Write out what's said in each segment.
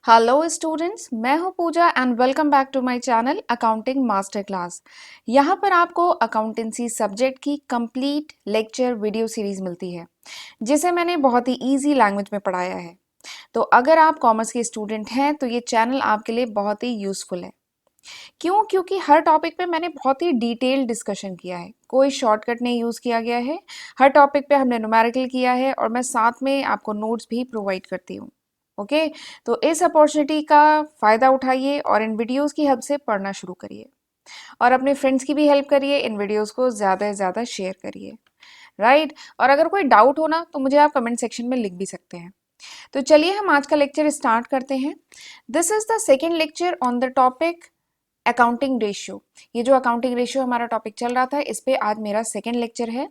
Hello students, मैं हूं Pooja and welcome back to my channel accounting master class. यहाँ पर आपको अकाउंटेंसी सब्जेक्ट की कंप्लीट लेक्चर वीडियो सीरीज मिलती है जिसे मैंने बहुत ही इजी लैंग्वेज में पढ़ाया है। तो अगर आप कॉमर्स के स्टूडेंट हैं तो ये चैनल आपके लिए बहुत ही यूजफुल है। क्यों? क्योंकि हर टॉपिक पे मैंने बहुत ही डिटेल्ड डिस्कशन किया है, कोई शॉर्टकट नहीं यूज़ किया गया है। हर टॉपिक पे हमने न्यूमेरिकल किया है और मैं साथ में आपको नोट्स भी प्रोवाइड करती हूँ। ओके, तो इस अपॉर्चुनिटी का फ़ायदा उठाइए और इन वीडियोस की हेल्प से पढ़ना शुरू करिए और अपने फ्रेंड्स की भी हेल्प करिए, इन वीडियोस को ज़्यादा से ज़्यादा शेयर करिए। राइट, और अगर कोई डाउट हो ना तो मुझे आप कमेंट सेक्शन में लिख भी सकते हैं। तो चलिए हम आज का लेक्चर स्टार्ट करते हैं। This is the second lecture on the topic accounting ratio. ये जो अकाउंटिंग रेशियो हमारा टॉपिक चल रहा था, इस पे आज मेरा सेकेंड लेक्चर है।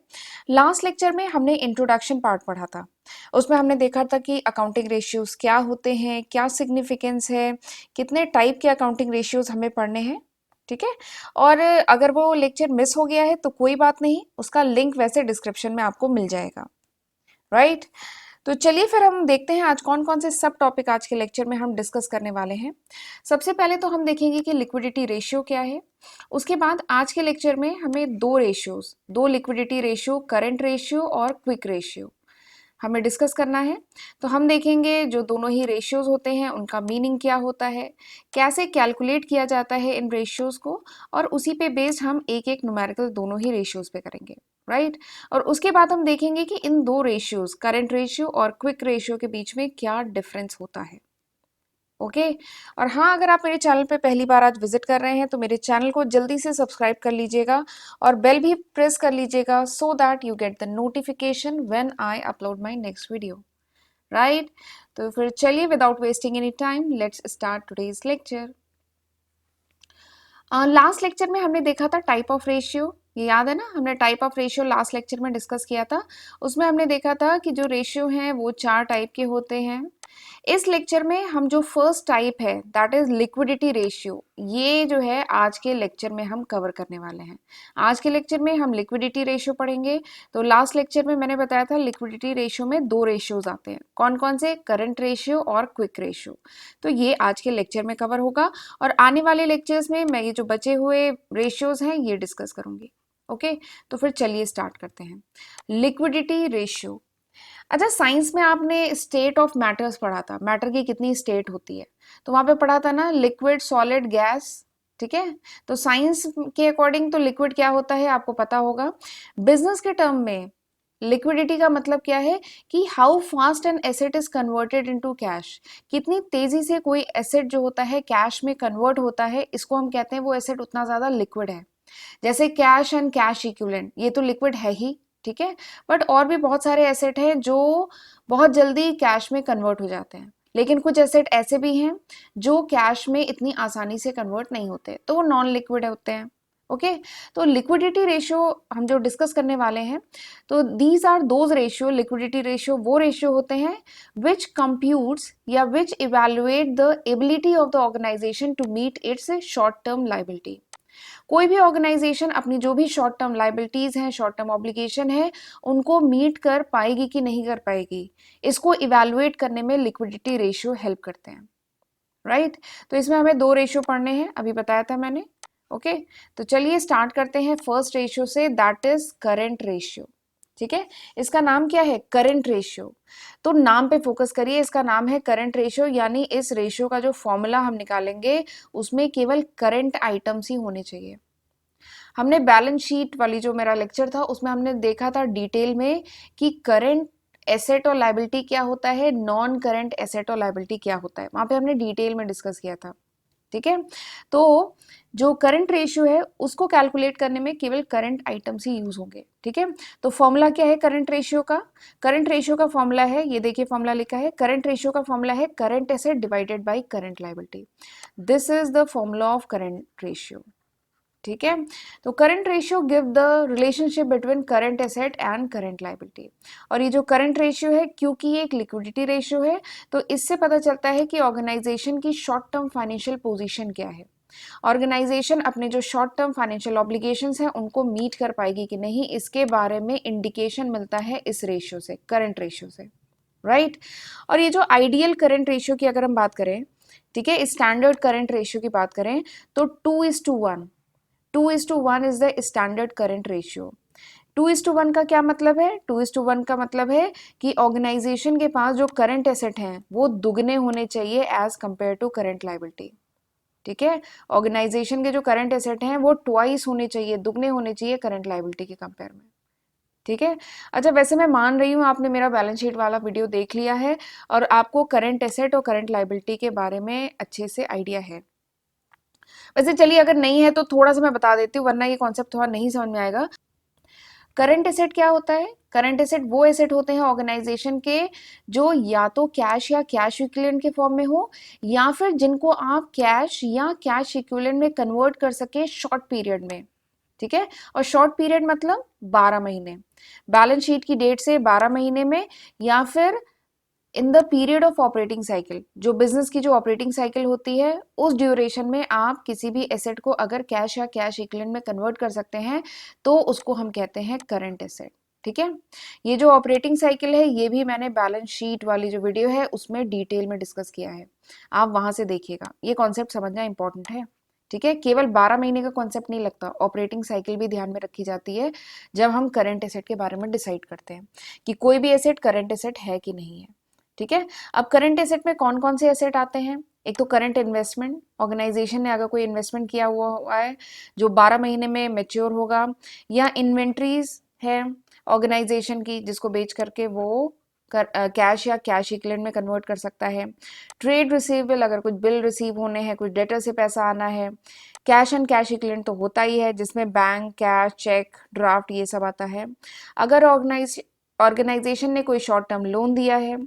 लास्ट लेक्चर में हमने इंट्रोडक्शन पार्ट पढ़ा था। उसमें हमने देखा था कि अकाउंटिंग रेशियोज क्या होते हैं, क्या सिग्निफिकेंस है, कितने टाइप के अकाउंटिंग रेशियोज हमें पढ़ने हैं। ठीक है, और अगर वो लेक्चर मिस हो गया है तो कोई बात नहीं, उसका लिंक वैसे डिस्क्रिप्शन में आपको मिल जाएगा। राइट, तो चलिए फिर हम देखते हैं आज कौन कौन से सब टॉपिक आज के लेक्चर में हम डिस्कस करने वाले हैं। सबसे पहले तो हम देखेंगे कि लिक्विडिटी रेशियो क्या है। उसके बाद आज के लेक्चर में हमें दो लिक्विडिटी रेशियो, करंट रेशियो और क्विक रेशियो हमें डिस्कस करना है। तो हम देखेंगे जो दोनों ही रेशियोज होते हैं उनका मीनिंग क्या होता है, कैसे कैलकुलेट किया जाता है इन रेशियोज को, और उसी पे बेस्ड हम एक एक न्यूमेरिकल दोनों ही रेशियोज पे करेंगे। राइट, और उसके बाद हम देखेंगे कि इन दो रेशियोज, करंट रेशियो और क्विक रेशियो के बीच में क्या डिफरेंस होता है। ओके, और हाँ, अगर आप मेरे चैनल पे पहली बार आज विजिट कर रहे हैं तो मेरे चैनल को जल्दी से सब्सक्राइब कर लीजिएगा और बेल भी प्रेस कर लीजिएगा so that you get the notification when I upload my next video. Right, तो फिर चलिए without wasting any time let's start today's lecture. Last lecture में हमने देखा था टाइप ऑफ रेशियो, ये याद है ना, हमने type of ratio last lecture में डिस्कस किया था। उसमें हमने देखा था कि जो रेशियो हैं वो चार टाइप के होते हैं। इस लेक्चर में हम जो फर्स्ट टाइप है दैट इज लिक्विडिटी रेशियो, ये जो है आज के लेक्चर में हम कवर करने वाले हैं। आज के लेक्चर में हम लिक्विडिटी रेशियो पढ़ेंगे। तो लास्ट लेक्चर में मैंने बताया था लिक्विडिटी रेशियो में दो रेशियोज आते हैं, कौन कौन से, करंट रेशियो और क्विक रेशियो। तो ये आज के लेक्चर में कवर होगा और आने वाले लेक्चर्स में मैं ये जो बचे हुए रेशियोज हैं ये डिस्कस करूंगी। ओके, तो फिर चलिए स्टार्ट करते हैं। Liquidity ratio. अच्छा, साइंस में आपने स्टेट ऑफ मैटर्स पढ़ा था, मैटर की कितनी स्टेट होती है, तो वहां पे पढ़ा था ना, लिक्विड, सॉलिड, गैस। ठीक है, तो साइंस के अकॉर्डिंग तो लिक्विड क्या होता है आपको पता होगा। बिजनेस के टर्म में लिक्विडिटी का मतलब क्या है कि how fast an asset is converted into cash, कितनी तेजी से कोई एसेट जो होता है कैश में कन्वर्ट होता है, इसको हम कहते हैं वो एसेट उतना ज्यादा लिक्विड है। जैसे कैश एंड कैश इक्विवेलेंट, ये तो लिक्विड है ही। ठीक है, बट और भी बहुत सारे एसेट हैं जो बहुत जल्दी कैश में कन्वर्ट हो जाते हैं, लेकिन कुछ एसेट ऐसे भी हैं जो कैश में इतनी आसानी से कन्वर्ट नहीं होते, तो वो नॉन लिक्विड होते हैं। ओके, तो लिक्विडिटी रेशियो हम जो डिस्कस करने वाले हैं, तो these are those ratio, liquidity ratio वो रेशियो होते हैं विच कंप्यूट्स या which evaluate the ability of the organisation to meet its short term liability. कोई भी ऑर्गेनाइजेशन अपनी जो भी शॉर्ट टर्म लाइबिलिटीज हैं, शॉर्ट टर्म ऑब्लिगेशन है, उनको मीट कर पाएगी कि नहीं कर पाएगी, इसको इवेलुएट करने में लिक्विडिटी रेशियो हेल्प करते हैं। राइट, तो इसमें हमें दो रेशियो पढ़ने हैं, अभी बताया था मैंने। ओके, तो चलिए स्टार्ट करते हैं फर्स्ट रेशियो से, दैट इज करेंट रेशियो। ठीक है, इसका नाम क्या है, करंट रेशियो। तो नाम पे फोकस करिए, इसका नाम है करंट रेशियो, यानी इस रेशियो का जो फॉर्मूला हम निकालेंगे उसमें केवल करंट आइटम्स ही होने चाहिए। हमने बैलेंस शीट वाली जो मेरा लेक्चर था उसमें हमने देखा था डिटेल में कि करंट एसेट और लायबिलिटी क्या होता है, नॉन करंट एसेट और लायबिलिटी क्या होता है, वहां पे हमने डिटेल में डिस्कस किया था। ठीक है, तो जो करंट रेशियो है उसको कैलकुलेट करने में केवल करंट आइटम्स ही यूज होंगे। ठीक है, तो फॉर्मूला क्या है करंट रेशियो का, करंट रेशियो का फॉर्मूला है, ये देखिए फॉर्मूला लिखा है, करंट रेशियो का फॉर्मूला है current asset divided by current liability. This is the formula of current ratio. ठीक है, तो current ratio give the relationship between current asset and current liability. और ये जो करंट रेशियो है, क्योंकि ये एक लिक्विडिटी रेशियो है, तो इससे पता चलता है कि ऑर्गेनाइजेशन की शॉर्ट टर्म फाइनेंशियल पोजीशन क्या है, ऑर्गेनाइजेशन अपने जो शॉर्ट टर्म फाइनेंशियल ऑब्लिगेशंस हैं उनको मीट कर पाएगी कि नहीं, इसके बारे में इंडिकेशन मिलता है इस रेशियो से, करंट रेशियो से। राइट, और ये जो आइडियल करंट रेशियो की अगर हम बात करें ठीक है। स्टैंडर्ड करंट रेशियो की बात करें तो 2:1, 2:1 is the standard current ratio. 2:1 का क्या मतलब है? 2:1 का मतलब है कि ऑर्गेनाइजेशन के पास जो करंट एसेट हैं वो दुगने होने चाहिए as compare to current liability. ठीक है, ऑर्गेनाइजेशन के जो करंट एसेट हैं वो ट्वाइस होने चाहिए, दुगने होने चाहिए करंट लाइबिलिटी के कंपेयर में। ठीक है। अच्छा, वैसे मैं मान रही हूँ आपने मेरा बैलेंस शीट वाला वीडियो देख लिया है और आपको करंट एसेट और करंट लाइबिलिटी के बारे में अच्छे से आइडिया है। वैसे चलिए, अगर नहीं है तो थोड़ा सा मैं बता देती हूँ, वरना ये कॉन्सेप्ट थोड़ा नहीं समझ में आएगा। करंट एसेट क्या होता है? करंट एसेट वो एसेट होते हैं ऑर्गेनाइजेशन के जो या तो कैश या कैश इक्विवेलेंट के फॉर्म में हो, या फिर जिनको आप कैश या कैश इक्विवेलेंट में कन्वर्ट कर सके शॉर्ट पीरियड में। ठीक है, और शॉर्ट पीरियड मतलब 12 महीने, बैलेंस शीट की डेट से 12 महीने में, या फिर इन the period of operating cycle, जो बिजनेस की जो ऑपरेटिंग साइकिल होती है उस ड्यूरेशन में आप किसी भी एसेट को अगर कैश या कैश इक्विवेलेंट में कन्वर्ट कर सकते हैं तो उसको हम कहते हैं करंट एसेट। ठीक है, ये जो ऑपरेटिंग साइकिल है ये भी मैंने बैलेंस शीट वाली जो वीडियो है उसमें डिटेल में डिस्कस किया है, आप वहां से देखिएगा। ये कॉन्सेप्ट समझना इंपॉर्टेंट है। ठीक है, केवल 12 महीने का कॉन्सेप्ट नहीं लगता, ऑपरेटिंग साइकिल भी ध्यान में रखी जाती है जब हम करंट एसेट के बारे में डिसाइड करते हैं कि कोई भी एसेट करंट एसेट है कि नहीं है। ठीक है, अब करंट एसेट में कौन कौन से एसेट आते हैं? एक तो करंट इन्वेस्टमेंट, ऑर्गेनाइजेशन ने अगर कोई इन्वेस्टमेंट किया हुआ है जो 12 महीने में मेच्योर होगा, या इन्वेंट्रीज है ऑर्गेनाइजेशन की जिसको बेच करके वो कैश या कैश इक्विवेलेंट में कन्वर्ट कर सकता है। ट्रेड रिसीवेबल, अगर कुछ बिल रिसीव होने हैं, कुछ डेटर से पैसा आना है। कैश एंड कैश इक्विवेलेंट तो होता ही है जिसमें बैंक, कैश, चेक, ड्राफ्ट ये सब आता है। अगर ऑर्गेनाइजेशन ने कोई शॉर्ट टर्म लोन दिया है,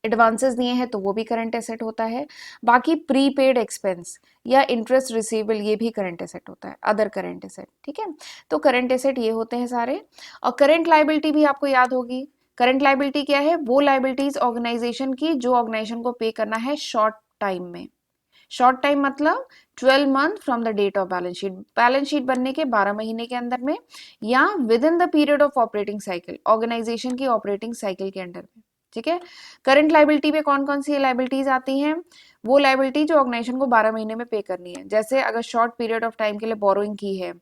एडवांसेस दिए हैं, तो वो भी करंट एसेट होता है। बाकी प्रीपेड एक्सपेंस या इंटरेस्ट रिसीवेबल ये भी करंट एसेट होता है, अदर करंट एसेट। ठीक है, तो करंट एसेट ये होते हैं सारे। और करंट लाइबिलिटी भी आपको याद होगी। करंट लाइबिलिटी क्या है? वो लाइबिलिटीज ऑर्गेनाइजेशन की जो ऑर्गेनाइजेशन को पे करना है शॉर्ट टाइम में। शॉर्ट टाइम मतलब 12 month from the date of balance sheet, balance sheet बनने के 12 महीने के अंदर में, या within the period of operating cycle, organisation की ऑपरेटिंग साइकिल के अंडर में। ठीक है, करंट लाइबिलिटी में कौन कौन सी लाइबिलिटीज आती हैं? वो लाइबिलिटी जो ऑर्गेनाइजेशन को 12 महीने में पे करनी है, जैसे अगर शॉर्ट पीरियड ऑफ टाइम के लिए बोरोइंग की है,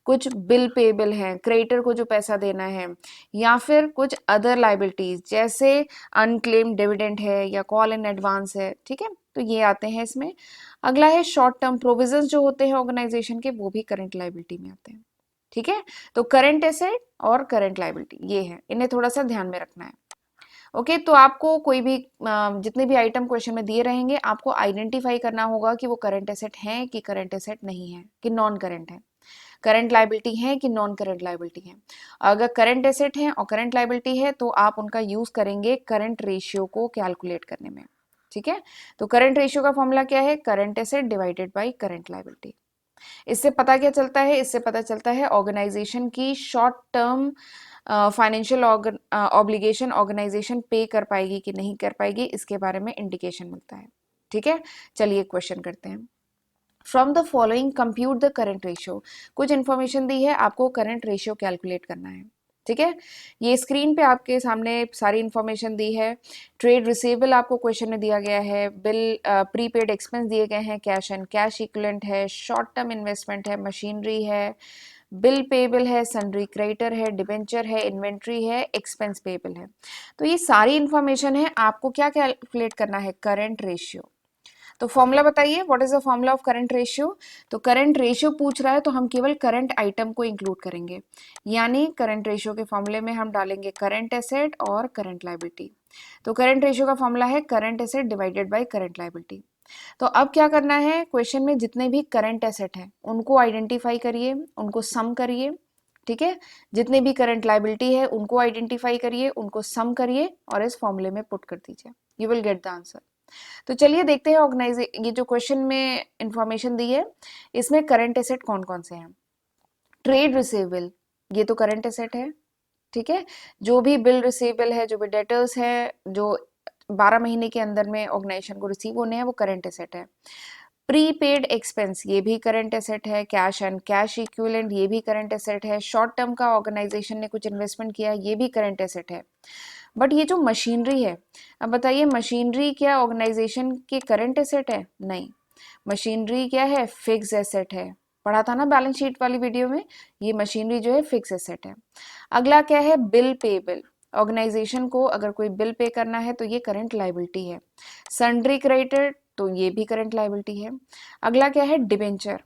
कुछ बिल पेबल है, क्रेडिटर को जो पैसा देना है, या फिर कुछ अदर लाइबिलिटीज जैसे अनक्लेम्ड डिविडेंड है या कॉल इन एडवांस है। ठीक है, तो ये आते हैं इसमें। अगला है शॉर्ट टर्म प्रोविजंस जो होते हैं ऑर्गेनाइजेशन के, वो भी करंट लाइबिलिटी में आते हैं। ठीक है, तो करंट एसेट और करंट लाइबिलिटी ये है, इन्हें थोड़ा सा ध्यान में रखना है। ओके, तो आपको कोई भी जितने भी आइटम क्वेश्चन में दिए रहेंगे आपको आइडेंटिफाई करना होगा कि वो करंट एसेट है कि करंट एसेट नहीं है, कि नॉन करंट है, करंट लाइबिलिटी है कि नॉन करंट लाइबिलिटी है। अगर करंट एसेट है और करंट लाइबिलिटी है तो आप उनका यूज करेंगे करंट रेशियो को कैलकुलेट करने में। ठीक है, तो करंट रेशियो का फॉर्मूला क्या है? Current asset divided by current liability. इससे पता क्या चलता है? इससे पता चलता है ऑर्गेनाइजेशन की short term financial obligation organisation pay कर पाएगी कि नहीं कर पाएगी, इसके बारे में इंडिकेशन मिलता है। ठीक है, चलिए क्वेश्चन करते हैं। From the following compute the current ratio, कुछ इंफॉर्मेशन दी है, आपको करंट रेशियो कैलकुलेट करना है। ठीक है, ये स्क्रीन पे आपके सामने सारी इंफॉर्मेशन दी है। ट्रेड रिसीवेबल आपको क्वेश्चन में दिया गया है, बिल प्रीपेड एक्सपेंस दिए गए हैं, कैश एंड कैश इक्विवेलेंट है, शॉर्ट टर्म इन्वेस्टमेंट है, मशीनरी है, बिल पेबल है, सन्ड्री क्रेडिटर है, डिबेंचर है, इन्वेंट्री है, एक्सपेंस पेबल है। तो ये सारी इंफॉर्मेशन है, आपको क्या कैलकुलेट करना है? Current ratio. तो फॉर्मूला बताइए, what is the formula of current ratio? तो करंट रेशियो पूछ रहा है तो हम केवल करंट आइटम को इंक्लूड करेंगे, यानी करंट रेशियो के फॉर्मूले में हम डालेंगे करंट एसेट और करंट लाइबिलिटी। तो करंट रेशियो का फॉर्मूला है current asset divided by current liability. तो अब क्या करना है? क्वेश्चन में जितने भी करंट एसेट हैं उनको आइडेंटिफाई करिए, उनको सम करिए। ठीक है, जितने भी करंट लाइबिलिटी है उनको आइडेंटिफाई करिए, उनको सम करिए और इस फॉर्मूले में पुट कर दीजिए, you will get the answer. तो चलिए देखते हैं ये जो क्वेश्चन में इंफॉर्मेशन दी है इसमें करंट एसेट कौन कौन से हैं। ट्रेड रिसीवेबल, ये तो करंट एसेट है। ठीक है, जो भी बिल रिसीवेबल है, जो भी डेटर्स है, जो 12 महीने के अंदर में ऑर्गेनाइजेशन को रिसीव होने हैं, वो करंट एसेट है। प्रीपेड एक्सपेंस ये भी करंट एसेट है। कैश एंड कैश इक्विवेलेंट ये भी करंट एसेट है। शॉर्ट टर्म का ऑर्गेनाइजेशन ने कुछ इन्वेस्टमेंट किया ये भी करंट एसेट है। बट ये जो मशीनरी है, अब बताइए मशीनरी क्या ऑर्गेनाइजेशन के करंट एसेट है? नहीं, मशीनरी क्या है? फिक्स एसेट है। पढ़ा था ना बैलेंस शीट वाली वीडियो में, ये मशीनरी जो है फिक्स एसेट है। अगला क्या है? Bill payable. ऑर्गेनाइजेशन को अगर कोई बिल पे करना है तो ये करंट लाइबिलिटी है। सन्ड्री क्रेडिटर, तो ये भी करंट लाइबिलिटी है। अगला क्या है? डिबेंचर।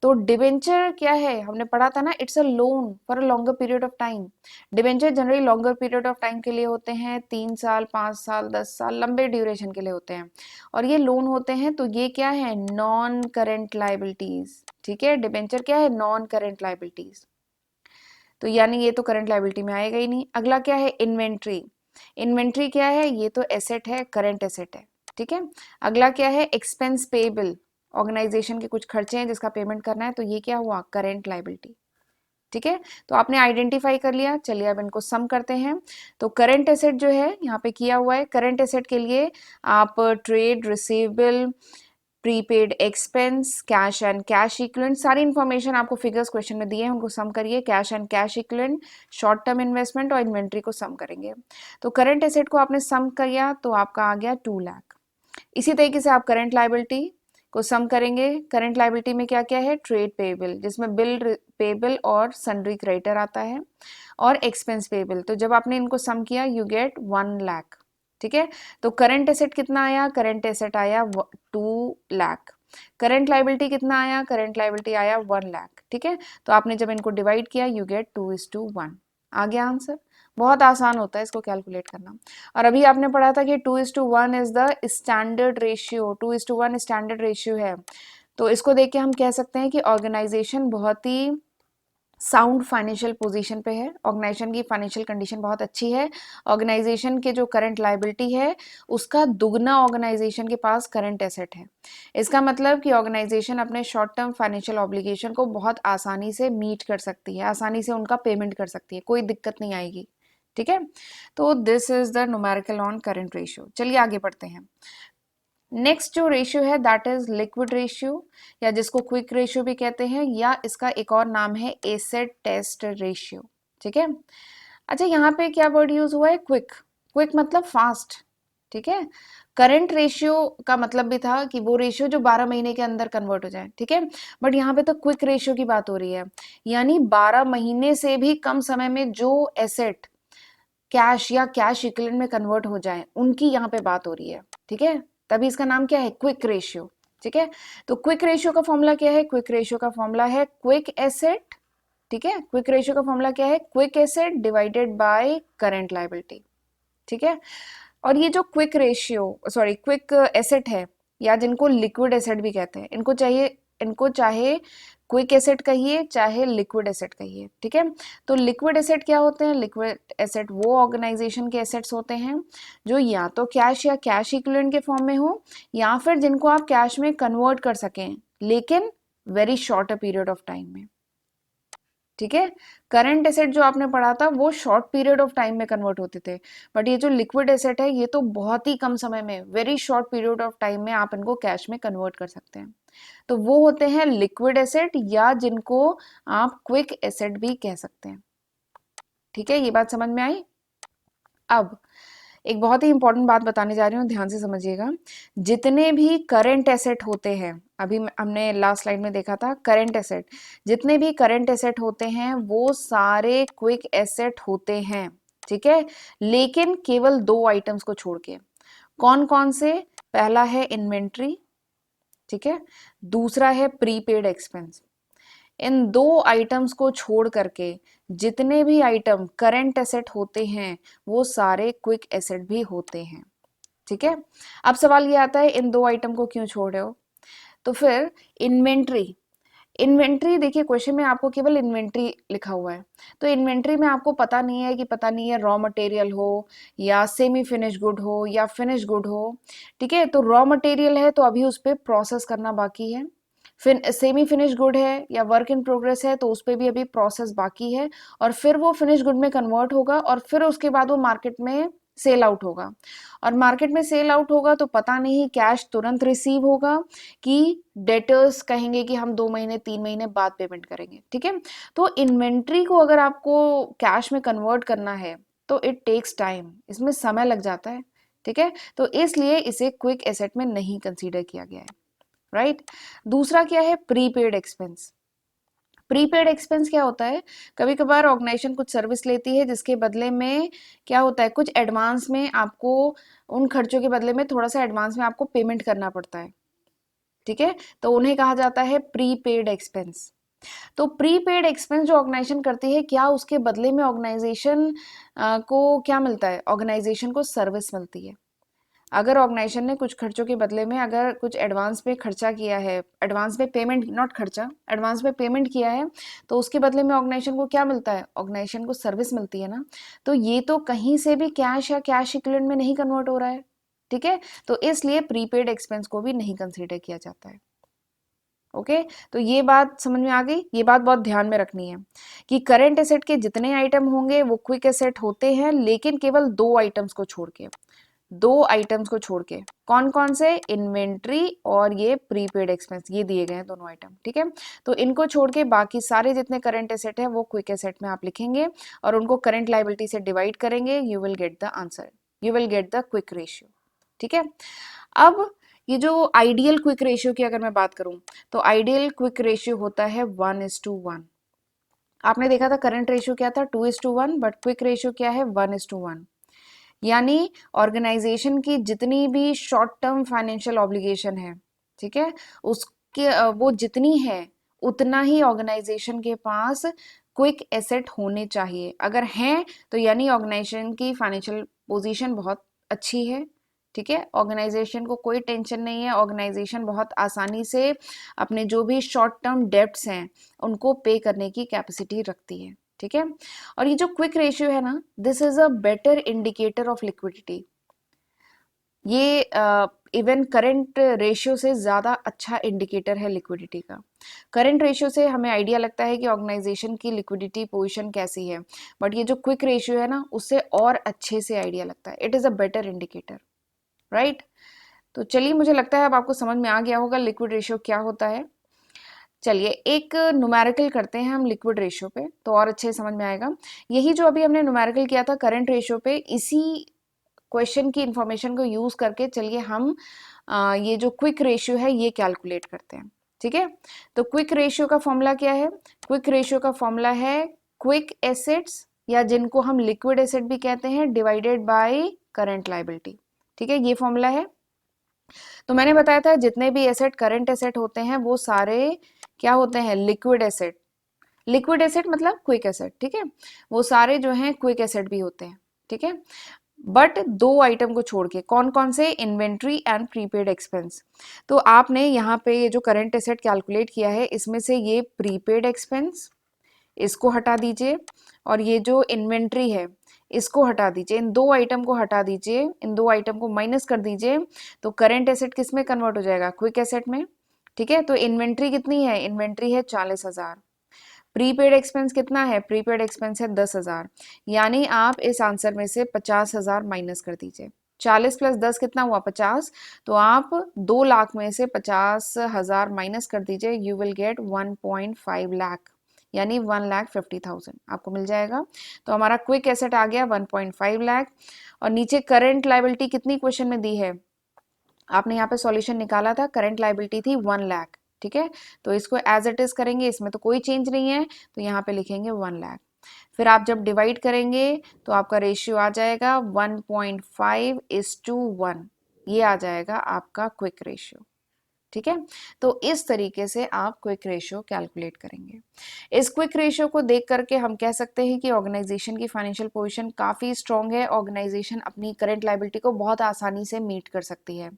तो डिबेंचर क्या है? हमने पढ़ा था ना, it's a loan for a longer period of time. Debenture generally longer period of time के लिए होते हैं, 3 साल, 5 साल, 10 साल, लंबे ड्यूरेशन के लिए होते हैं, और ये लोन होते हैं। तो ये क्या है? Non current liabilities. ठीक है, डिबेंचर क्या है? Non current liabilities. तो यानी ये तो करंट लाइबिलिटी में आएगा ही नहीं। अगला क्या है? इन्वेंट्री। इन्वेंट्री क्या है? ये तो एसेट है, करंट एसेट है। ठीक है। अगला क्या है? Expense payable. ऑर्गेनाइजेशन के कुछ खर्चे हैं जिसका पेमेंट करना है, तो ये क्या हुआ? Current liability. ठीक है, तो आपने आइडेंटिफाई कर लिया। चलिए अब इनको सम करते हैं। तो करंट एसेट जो है यहाँ पे किया हुआ है, करंट एसेट के लिए आप trade receivable, prepaid expense, cash and cash equivalent, सारी इंफॉर्मेशन आपको फिगर्स क्वेश्चन में दिए हैं, उनको सम करिए। Cash and cash equivalent, short term investment और इन्वेंट्री को सम करेंगे। तो करंट एसेट को आपने सम किया तो आपका आ गया 2 लाख। इसी तरीके से आप करंट लाइबिलिटी को सम करेंगे। करंट लाइबिलिटी में क्या क्या है? ट्रेड पेबल, जिसमें बिल पेबल और सन्ड्री क्रेडिटर आता है, और एक्सपेंस पेबल। तो जब आपने इनको सम किया यू गेट 1 लाख। ठीक है, तो करंट एसेट कितना आया? करंट एसेट आया 2 लाख। करंट लाइबिलिटी कितना आया? करंट लाइबिलिटी आया 1 लाख। ठीक है, तो आपने जब इनको डिवाइड किया यू गेट 2:1। आ गया आंसर। बहुत आसान होता है इसको कैलकुलेट करना। और अभी आपने पढ़ा था कि 2:1 is the standard ratio, 2:1 standard ratio है। तो इसको देख के हम कह सकते हैं कि ऑर्गेनाइजेशन बहुत ही साउंड फाइनेंशियल पोजीशन पे है, ऑर्गेनाइजेशन की फाइनेंशियल कंडीशन बहुत अच्छी है। ऑर्गेनाइजेशन के जो करंट लाइबिलिटी है उसका दुगना ऑर्गेनाइजेशन के पास करंट एसेट है। इसका मतलब कि ऑर्गेनाइजेशन अपने शॉर्ट टर्म फाइनेंशियल ऑब्लिगेशन को बहुत आसानी से मीट कर सकती है, आसानी से उनका पेमेंट कर सकती है, कोई दिक्कत नहीं आएगी। ठीक है, तो this is the numerical on current ratio. चलिए आगे बढ़ते हैं। नेक्स्ट जो रेशियो है दैट इज लिक्विड रेशियो, या जिसको क्विक रेशियो भी कहते हैं, या इसका एक और नाम है एसेट टेस्ट रेशियो। ठीक है, अच्छा यहाँ पे क्या वर्ड यूज हुआ है? क्विक। क्विक मतलब फास्ट। ठीक है, करंट रेशियो का मतलब भी था कि वो रेशियो जो 12 महीने के अंदर कन्वर्ट हो जाए। ठीक है, बट यहाँ पे तो क्विक रेशियो की बात हो रही है, यानी 12 महीने से भी कम समय में जो एसेट कैश या कैश इक्विवेलेंट में कन्वर्ट हो जाए उनकी यहाँ पे बात हो रही है। ठीक है, तभी इसका नाम क्या है? Quick ratio. ठीक है, तो क्विक रेशियो का फॉर्मूला क्या है? क्विक रेशियो का फॉर्मूला है क्विक एसेट। ठीक है, क्विक रेशियो का फॉर्मूला क्या है? Quick asset divided by current liability. ठीक है, और ये जो quick ratio sorry quick asset है, या जिनको लिक्विड एसेट भी कहते हैं, इनको चाहे क्विक एसेट कहिए चाहे लिक्विड एसेट कहिए। ठीक है, तो लिक्विड एसेट क्या होते हैं? लिक्विड एसेट वो ऑर्गेनाइजेशन के एसेट्स होते हैं जो या तो कैश या कैश इक्विवेलेंट के फॉर्म में हो, या फिर जिनको आप कैश में कन्वर्ट कर सकें, लेकिन very short a period of time में। ठीक है, करंट एसेट जो आपने पढ़ा था वो शॉर्ट पीरियड ऑफ टाइम में कन्वर्ट होते थे, बट ये जो लिक्विड एसेट है ये तो बहुत ही कम समय में, very short period of time में आप इनको कैश में कन्वर्ट कर सकते हैं। तो वो होते हैं लिक्विड एसेट, या जिनको आप क्विक एसेट भी कह सकते हैं। ठीक है, ये बात समझ में आई। अब एक बहुत ही इंपॉर्टेंट बात बताने जा रही हूँ, ध्यान से समझिएगा। जितने भी करंट एसेट होते हैं, अभी हमने लास्ट स्लाइड में देखा था करंट एसेट, जितने भी करंट एसेट होते हैं वो सारे क्विक एसेट होते हैं। ठीक है, लेकिन केवल 2 आइटम्स को छोड़ के। कौन कौन से? पहला है इन्वेंट्री, ठीक है, दूसरा है प्रीपेड एक्सपेंस। इन 2 आइटम्स को छोड़ करके जितने भी आइटम करंट एसेट होते हैं वो सारे क्विक एसेट भी होते हैं। ठीक है, अब सवाल ये आता है इन 2 आइटम को क्यों छोड़ रहे हो? तो फिर इन्वेंट्री, इन्वेंट्री देखिए क्वेश्चन में आपको केवल इन्वेंट्री लिखा हुआ है, तो इन्वेंट्री में आपको पता नहीं है रॉ मटेरियल हो या सेमी फिनिश गुड हो या फिनिश गुड हो। ठीक है, तो रॉ मटेरियल है तो अभी उस पर प्रोसेस करना बाकी है, फिर सेमी फिनिश गुड है या वर्क इन प्रोग्रेस है तो उस पर भी अभी प्रोसेस बाकी है, और फिर वो फिनिश गुड में कन्वर्ट होगा, और फिर उसके बाद वो मार्केट में सेल आउट होगा। और मार्केट में सेल आउट होगा तो पता नहीं कैश तुरंत रिसीव होगा कि डेटर्स कहेंगे कि हम 2 महीने 3 महीने बाद पेमेंट करेंगे। ठीक है, तो इन्वेंट्री को अगर आपको कैश में कन्वर्ट करना है तो इट टेक्स टाइम, इसमें समय लग जाता है, ठीक है। तो इसलिए इसे क्विक एसेट में नहीं कंसीडर किया गया है, राइट। दूसरा क्या है, प्रीपेड एक्सपेंस। प्रीपेड एक्सपेंस क्या होता है, कभी कभार ऑर्गेनाइजेशन कुछ सर्विस लेती है जिसके बदले में क्या होता है, कुछ एडवांस में आपको, उन खर्चों के बदले में थोड़ा सा एडवांस में आपको पेमेंट करना पड़ता है, ठीक है। तो उन्हें कहा जाता है प्रीपेड एक्सपेंस। तो प्रीपेड एक्सपेंस जो ऑर्गेनाइजेशन करती है, क्या उसके बदले में ऑर्गेनाइजेशन को क्या मिलता है, ऑर्गेनाइजेशन को सर्विस मिलती है। अगर ऑर्गेनाइजेशन ने कुछ खर्चों के बदले में अगर कुछ एडवांस में खर्चा किया है, एडवांस में पेमेंट, नॉट खर्चा, एडवांस में पेमेंट किया है, तो उसके बदले में ऑर्गेनाइजेशन को क्या मिलता है, ऑर्गेनाइजेशन को सर्विस मिलती है ना। तो ये तो कहीं से भी कैश या कैश इक्विवेलेंट में नहीं कन्वर्ट हो रहा है, ठीक है। तो इसलिए प्रीपेड एक्सपेंस को भी नहीं कंसीडर किया जाता है। ओके, तो ये बात समझ में आ गई। ये बात बहुत ध्यान में रखनी है कि करंट एसेट के जितने आइटम होंगे वो क्विक एसेट होते हैं, लेकिन केवल दो आइटम्स को छोड़ के, दो आइटम्स को छोड़ के। कौन कौन से, इन्वेंट्री और ये प्रीपेड एक्सपेंस, ये दिए गए हैं दोनों आइटम, ठीक है। तो इनको छोड़ के बाकी सारे जितने करंट एसेट है वो क्विक एसेट में आप लिखेंगे और उनको करंट लायबिलिटी से डिवाइड करेंगे, you will get the answer, you will get the quick ratio, ठीक है। अब ये जो आइडियल क्विक रेशियो की अगर मैं बात करूं, तो आइडियल क्विक रेशियो होता है 1:1। आपने देखा था करंट रेशियो क्या था, 2:1, बट क्विक रेशियो क्या है, 1:1। यानी ऑर्गेनाइजेशन की जितनी भी शॉर्ट टर्म फाइनेंशियल ऑब्लिगेशन है, ठीक है, उसके वो जितनी है उतना ही ऑर्गेनाइजेशन के पास क्विक एसेट होने चाहिए। अगर हैं तो यानी ऑर्गेनाइजेशन की फाइनेंशियल पोजीशन बहुत अच्छी है, ठीक है। ऑर्गेनाइजेशन को कोई टेंशन नहीं है, ऑर्गेनाइजेशन बहुत आसानी से अपने जो भी शॉर्ट टर्म डेब्ट्स हैं उनको पे करने की कैपेसिटी रखती है, ठीक है। और ये जो क्विक रेशियो है ना, this is a better indicator of liquidity. ये इवन करंट रेशियो से ज़्यादा अच्छा इंडिकेटर है लिक्विडिटी का। करंट रेशियो से हमें आइडिया लगता है कि ऑर्गेनाइजेशन की लिक्विडिटी पोजीशन कैसी है, बट ये जो क्विक रेशियो है ना, उससे और अच्छे से आइडिया लगता है। It is a better indicator, right. तो चलिए, मुझे लगता है अब आपको समझ में आ गया होगा लिक्विड रेशियो क्या होता है। चलिए एक न्यूमेरिकल करते हैं हम लिक्विड रेशियो पे, तो और अच्छे समझ में आएगा। यही जो अभी हमने न्यूमेरिकल किया था करंट रेशियो पे, इसी क्वेश्चन की इंफॉर्मेशन को यूज करके चलिए हम ये जो क्विक रेशियो है ये कैलकुलेट करते हैं, ठीक है। तो क्विक रेशियो का फॉर्मूला क्या है, क्विक रेशियो का फॉर्मूला है क्विक एसेट्स, या जिनको हम लिक्विड एसेट भी कहते हैं, डिवाइडेड बाय करंट लायबिलिटी, ठीक है। ये फॉर्मूला है। तो मैंने बताया था जितने भी एसेट करंट एसेट होते हैं वो सारे क्या होते हैं, लिक्विड एसेट। लिक्विड एसेट मतलब क्विक एसेट, ठीक है। वो सारे जो हैं क्विक एसेट भी होते हैं, ठीक है। बट दो आइटम को छोड़ के, कौन कौन से, इन्वेंट्री एंड प्रीपेड एक्सपेंस। तो आपने यहाँ पे ये जो करंट एसेट कैलकुलेट किया है इसमें से ये प्रीपेड एक्सपेंस इसको हटा दीजिए, और ये जो इन्वेंट्री है इसको हटा दीजिए, इन दो आइटम को हटा दीजिए, इन दो आइटम को माइनस कर दीजिए। तो करंट एसेट किस में कन्वर्ट हो जाएगा, क्विक एसेट में, ठीक है। तो इन्वेंट्री कितनी है, इन्वेंट्री है 40,000। प्रीपेड एक्सपेंस कितना है, प्रीपेड एक्सपेंस है 10,000। यानी आप इस आंसर में से 50,000 माइनस कर दीजिए। 40 प्लस 10 कितना हुआ, 50। तो आप 2 लाख में से 50,000 माइनस कर दीजिए, यू विल गेट 1.5 लाख, यानी 1,50,000 आपको मिल जाएगा। तो हमारा क्विक एसेट आ गया 1.5 लाख। और नीचे करंट लायबिलिटी कितनी क्वेश्चन में दी है, आपने यहाँ पे सॉल्यूशन निकाला था, करंट लायबिलिटी थी 1 लाख, ठीक है। तो इसको एज इट इज करेंगे, इसमें तो कोई चेंज नहीं है, तो यहाँ पे लिखेंगे 1 लाख। फिर आप जब डिवाइड करेंगे तो आपका रेशियो आ जाएगा 1.5:1, ये आ जाएगा आपका क्विक रेशियो, ठीक है। तो इस तरीके से आप क्विक रेशियो कैलकुलेट करेंगे। इस क्विक रेशियो को देख करके हम कह सकते हैं कि ऑर्गेनाइजेशन की फाइनेंशियल पोजीशन काफ़ी स्ट्रॉन्ग है, ऑर्गेनाइजेशन अपनी करंट लायबिलिटी को बहुत आसानी से मीट कर सकती है।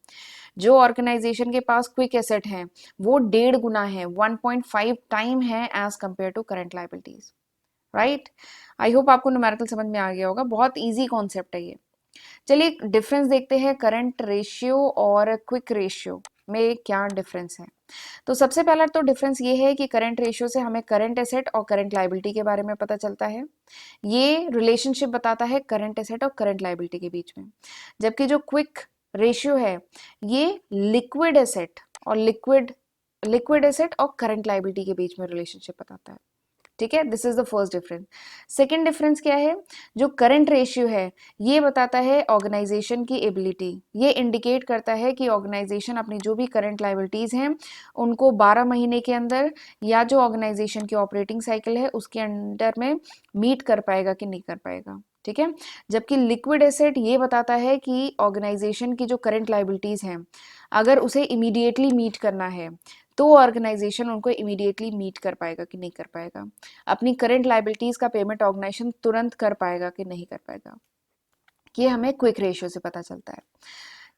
जो ऑर्गेनाइजेशन के पास क्विक एसेट है वो 1.5 गुना है, 1.5 टाइम है as compare to current liabilities, right. I hope आपको न्यूमेरिकल समझ में आ गया होगा, बहुत इजी कॉन्सेप्ट है ये। चलिए डिफरेंस देखते हैं करंट रेशियो और क्विक रेशियो में क्या डिफरेंस है। तो सबसे पहला तो डिफरेंस ये है कि करंट रेशियो से हमें करंट एसेट और करंट लायबिलिटी के बारे में पता चलता है, ये रिलेशनशिप बताता है करंट एसेट और करंट लायबिलिटी के बीच में। जबकि जो क्विक रेशियो है ये लिक्विड एसेट और लिक्विड एसेट और करंट लायबिलिटी के बीच में रिलेशनशिप बताता है, ठीक है, this is the first difference. Second difference क्या है, जो करंट रेशियो है ये बताता है ऑर्गेनाइजेशन की एबिलिटी, ये इंडिकेट करता है कि ऑर्गेनाइजेशन अपनी जो भी करंट लाइबिलिटीज हैं उनको 12 महीने के अंदर या जो ऑर्गेनाइजेशन की ऑपरेटिंग साइकिल है उसके अंडर में मीट कर पाएगा कि नहीं कर पाएगा। ठीक है, जबकि लिक्विड एसेट ये बताता है कि ऑर्गेनाइजेशन की जो करंट लाइबिलिटीज हैं अगर उसे इमीडिएटली मीट करना है तो ऑर्गेनाइजेशन उनको इमीडिएटली मीट कर पाएगा कि नहीं कर पाएगा, अपनी करंट लाइबिलिटीज का पेमेंट ऑर्गेनाइजेशन तुरंत कर पाएगा कि नहीं कर पाएगा, ये हमें क्विक रेशियो से पता चलता है।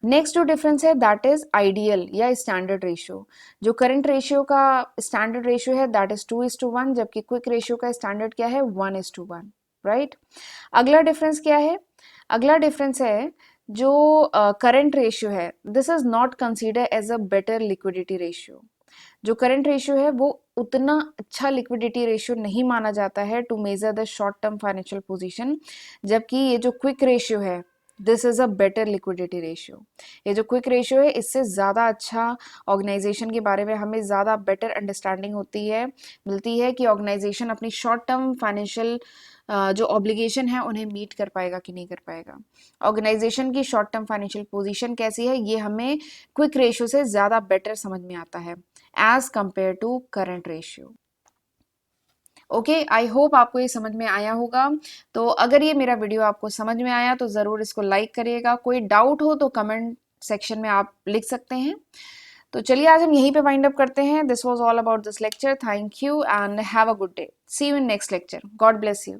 नेक्स्ट जो डिफरेंस है दैट इज आइडियल या स्टैंडर्ड रेशियो। जो करंट रेशियो का स्टैंडर्ड रेशियो है दैट इज 2:1, जबकि क्विक रेशियो का स्टैंडर्ड क्या है 1:1, राइट। अगला डिफरेंस क्या है, अगला डिफरेंस है जो करंट रेशियो है this is not consider as a better liquidity ratio. जो करंट रेशियो है वो उतना अच्छा लिक्विडिटी रेशियो नहीं माना जाता है to measure the short term financial position, जबकि ये जो क्विक रेशियो है this is a better liquidity ratio. ये जो क्विक रेशियो है इससे ज़्यादा अच्छा ऑर्गेनाइजेशन के बारे में हमें ज़्यादा बेटर अंडरस्टैंडिंग होती है, मिलती है कि ऑर्गेनाइजेशन अपनी शॉर्ट टर्म फाइनेंशियल जो ऑब्लिगेशन है उन्हें मीट कर पाएगा कि नहीं कर पाएगा। ऑर्गेनाइजेशन की शॉर्ट टर्म फाइनेंशियल पोजीशन कैसी है ये हमें क्विक रेशियो से ज़्यादा बेटर समझ में आता है as compare to current ratio. Okay, I hope आपको ये समझ में आया होगा। तो अगर ये मेरा वीडियो आपको समझ में आया तो ज़रूर इसको लाइक करिएगा, कोई डाउट हो तो कमेंट सेक्शन में आप लिख सकते हैं। तो चलिए आज हम यहीं पे वाइंड अप करते हैं। This was all about this lecture, thank you and have a good day, see you in next lecture, God bless you.